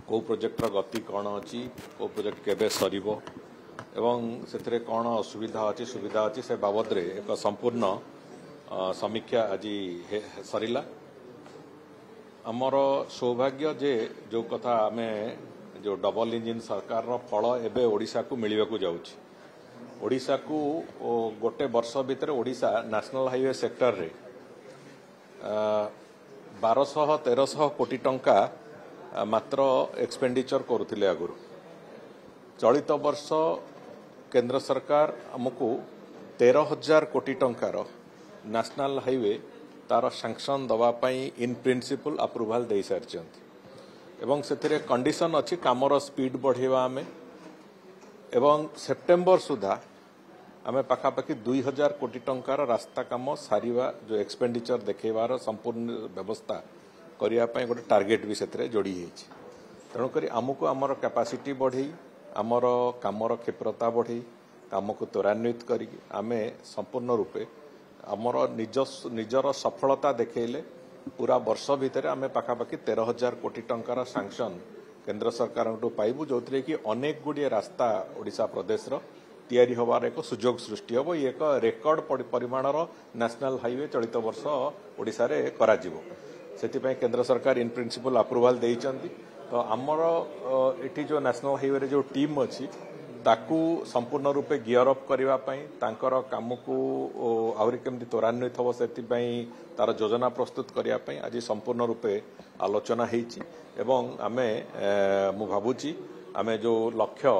को प्रोजेक्टर गति कौन अच्छी को प्रोजेक्ट केबे सरिबो एवं से कौन असुविधा अच्छी सुविधा अच्छी से बाबद रे एक संपूर्ण समीक्षा आज सरिला आमर सौभाग्य जे जो कथा आम जो डबल इंजिन सरकार फल एवं ओडिशा को मिलवा को जाउछि ओडिशा को गोटे वर्ष भितर ओडिशा नेशनल हाईवे सेक्टर रे 1200-1300 कोटी टंका मात्र एक्सपेंडिचर करुथिले आगुरु चलित वर्ष केंद्र सरकार आमको 13,000 कोटी टंकार नेशनल हाईवे तार सैंक्शन दवापाई इन प्रिंसिपल अप्रूवाल दे सारी एवं से कंडीशन अच्छी कामर स्पीड बढ़ेवा आमे एवं सेप्टेम्बर सुधा आमे पाखापाखि 2,000 कोटी टंकार रास्ता काम सारिवा जो एक्सपेंडिचर देखेबार संपूर्ण व्यवस्था करने गोटे टार्गेट भी से जोड़ी तेणुक आमको आमर कैपेसिटी बढ़ई आमर कामर क्षिप्रता बढ़ई काम को त्वरान्वित करी आमे संपूर्ण रूपे आमर निजर सफलता देखले पूरा वर्ष भितर आमे पाखापाखि 13,000 कोटी टंकार सैंक्शन केंद्र सरकार पाइबू जो कि अनेक गुड़िए रास्ता ओडिशा प्रदेश तैयारी होवार एक सुजोग सृष्टि हम ये एक रेकर्ड परिमाणर नेशनल हाईवे चलित वर्ष ओडिशा रे करा जिवो सेतिपई केंद्र सरकार इन प्रिंसिपल अप्रूवाल देइचंती तो आमर एठी जो नेशनल हाईवे रे जो टीम अच्छी ताकू संपूर्ण रूपे गियर अप करबा पई तांकर काम को आउरी केमती त्वरान्वित हो सेतिपई तार योजना प्रस्तुत करबा पई आज संपूर्ण रूपे आलोचना हेची एवं आमे मु भाबुची आमे जो लक्ष्य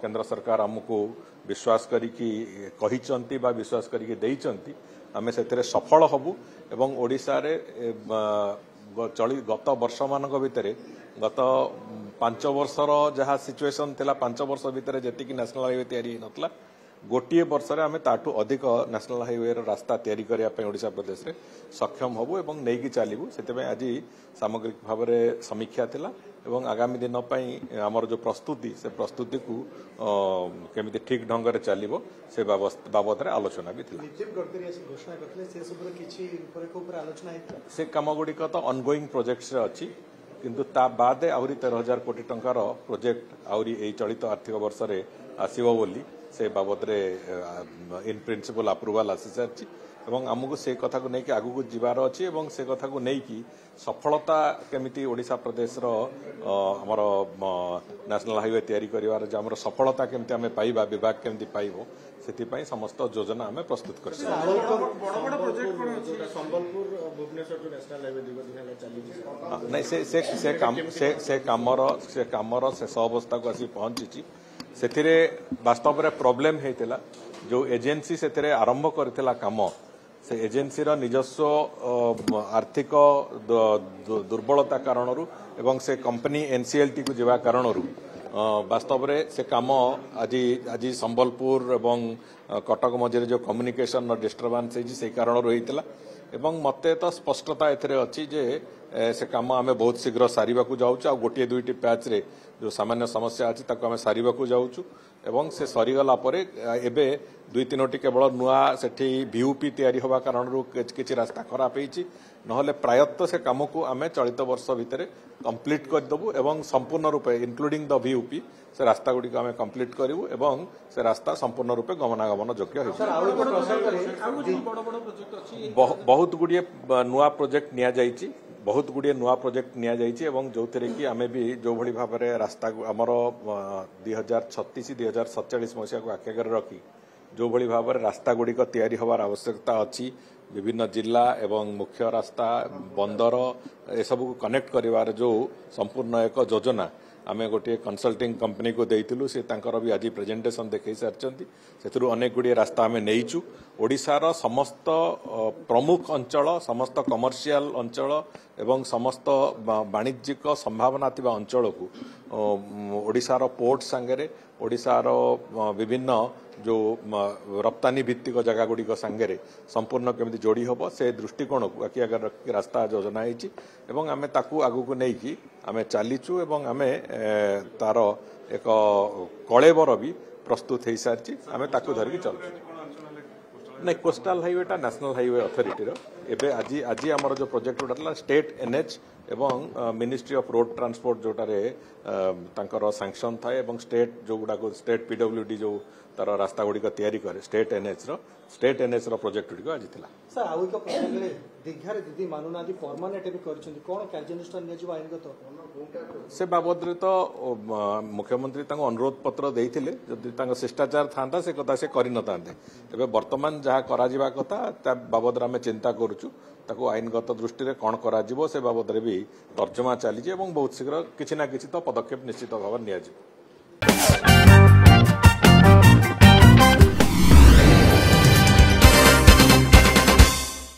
केंद्र सरकार आमको विश्वास करिकी कहिचंती बा विश्वास करिकी देइचंती आमे सेतरे सफल हबु एवं ओडिसा रे गत वर्ष मानक भितर गत 5 वर्षर जहाँ सिचुएशन थिला 5 वर्ष भितर जेतिकी नेशनल हाईवे तैयारी नतला गोटे वर्ष रे आमे ताठू अधिक नेशनल हाईवे रास्ता तैयारी करिया पई ओडिशा प्रदेश रे सक्षम हबु एवं नेकी चालिबु सेते आज सामग्रिक भाव में समीक्षा थिला एवं आगामी दिन पई हमर जो प्रस्तुति से प्रस्तुति को केमिति ठीक ढंग रे चलिबो से बाबद रे आलोचना भी थिला नितिन गडकरी घोषणा करथले से सब किछि ऊपर आलोचना हेतला से काम गुड़िक तो ऑनगोइंग प्रोजेक्ट्स रे अछि किंतु ता बाद आहुरी 13,000 कोटी टंकार प्रोजेक्ट आहुरी एई चलित आर्थिक वर्ष रे आसीबो बोली से बाबद रे इन प्रिंसिपल अप्रूवाल आसी सारछि एवं आमको से कथा को लेकिन आगू जीवार अच्छी एवं से कथा को लेकिन सफलता केमिति ओडिशा प्रदेश रो हमर नेशनल हाईवे तैयारी करिवार जे हमर सफलता केमिति हमें पाइबा विभाग केमिति पाइबो सेति समस्त योजना हमें प्रस्तुत कर संबलपुर भुवनेश्वर जो नेशनल हाईवे नहीं से कामर शेष अवस्था को आसी पहुंची से वास्तव में प्रोब्लेम होता जो एजेंसी से आरंभ करथिला काम से एजेंसी रा निजस्व आर्थिक दुर्बलता कारण एवं से कंपनी एनसीएलटी को जीवा कारण वास्तव में से काम आज संबलपुर एवं कटक मझे जो कम्युनिकेशन डिस्टर्बांस से कारण होता एवं मते तो स्पष्टता एथरे अच्छी जे से काम आमे बहुत शीघ्र सारिबा को जाउछु आ गोटे दुईटी पैच रे जो सामान्य समस्या अछि ताको आमे सारिबा को जाउछु एवं से सरीगला परे एबे 2-3टी केवल नुआ सेठी वीयूपी तैयारी होबा कारण किछि रास्ता खराब होईछि नहले प्रायत्व से काम को आमे चलित वर्ष भितर कंप्लीट कर दबु एवं संपूर्ण रूपे इंक्लूडिंग द वीयूपी से रास्ता गुडी को आमे कंप्लीट करिवु एवं से रास्ता संपूर्ण रूपे गमनागमन योग्य होइछि बहुत गुडी नुआ प्रोजेक्ट निया जाईछि बहुत गुड़िए नुआ प्रोजेक्ट निया जाइछि एवं जो थे कि आमे भी जो भली भाव में रास्ता आमर 2036-2047 मसीहा को आख्यागर रखी जो भली भाव में रास्ता गुड़िक तैयारी होवार आवश्यकता अच्छी विभिन्न जिला एवं मुख्य रास्ता बंदर ए सब को कनेक्ट करिवार जो संपूर्ण एक योजना आमे गोटे कंसल्टिंग कंपनी को देइतिलु से तांकर भी आज प्रेजेंटेशन देखै सारचंती सेथुरु अनेक गुड़िए रास्ता आमे नेइचु ओडिशार समस्त प्रमुख अंचल समस्त कमर्शियल अंचल एवं समस्त वाणिज्यिक संभावना थिबा अंचल को ओडिशार पोर्ट सांगरे ओडिशार विभिन्न जो रप्तानी भित्तिक जगह गुड़िक सांगरे संपूर्ण केमिति जोड़ी होबो से दृष्टिकोण को आखि अगर रास्ता योजना होइछि एवं आमे ताकू आगु को नेइकी आमे चालीचु एवं आमे तार एक कलेबर भी प्रस्तुत हो सारी आमे ताकू धरिकी चलु नहीं कोस्टाल हाईवे टा नेशनल हाईवे अथॉरिटी रो एबे आज आज हमर जो प्रोजेक्ट उठाला स्टेट एनएच एवं मिनिस्ट्री ऑफ रोड ट्रांसपोर्ट जोटारे तांकर सैंक्शन थाए एवं स्टेट जो गुडा स्टेट पीडब्ल्यूडी जो तार रास्ता गुड़िक तैयारी करे स्टेट एनएच रो प्रोजेक्ट गुड़िक आज थिला सर आउ एक प्रसंग रे दीघारे दीदी मानुनादी परमानेंट भी करछन्ती कोन कार्यानुष्ठान नियजिबा आइनगत से बाबद रे तो मुख्यमंत्री तांको अनुरोध पत्र देइथिले जदि तांको शिष्टाचार थांता से कथा से करि नतांते एबे वर्तमान जहा करा जिबा कथा ता बाबद रे हमें चिंता करूछु ताको आईनगत दृष्टि रे कोन करा जिवो से बाबद रे भी तर्जमा चली जे एवं बहुत शीघ्र किछि ना किछि तो पदक्षेप निश्चित भाव निया जिवो।